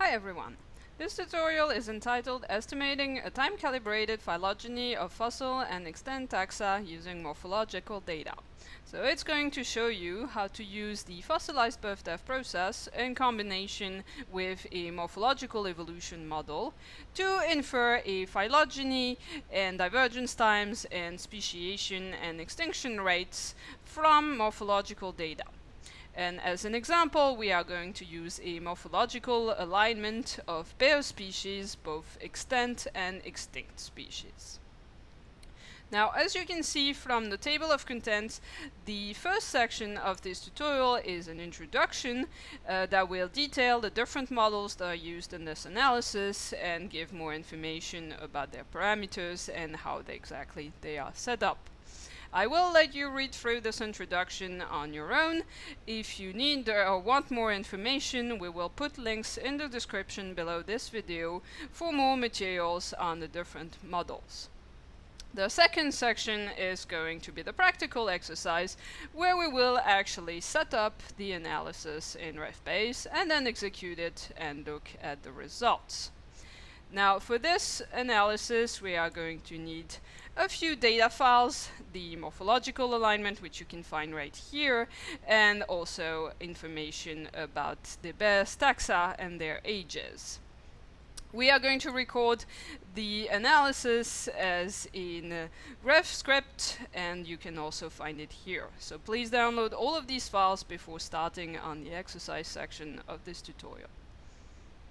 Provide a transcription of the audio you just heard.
Hi everyone! This tutorial is entitled Estimating a Time-Calibrated Phylogeny of Fossil and Extant Taxa Using Morphological Data. So it's going to show you how to use the fossilized birth-death process in combination with a morphological evolution model to infer a phylogeny and divergence times and speciation and extinction rates from morphological data. And as an example, we are going to use a morphological alignment of pair species, both extant and extinct species. Now, as you can see from the table of contents, the first section of this tutorial is an introduction that will detail the different models that are used in this analysis and give more information about their parameters and how exactly they are set up. I will let you read through this introduction on your own. If you need or want more information, we will put links in the description below this video for more materials on the different models. The second section is going to be the practical exercise, where we will actually set up the analysis in RefBase and then execute it and look at the results. Now, for this analysis, we are going to need a few data files, the morphological alignment, which you can find right here, and also information about the best taxa and their ages. We are going to record the analysis as in RefScript, and you can also find it here. So please download all of these files before starting on the exercise section of this tutorial.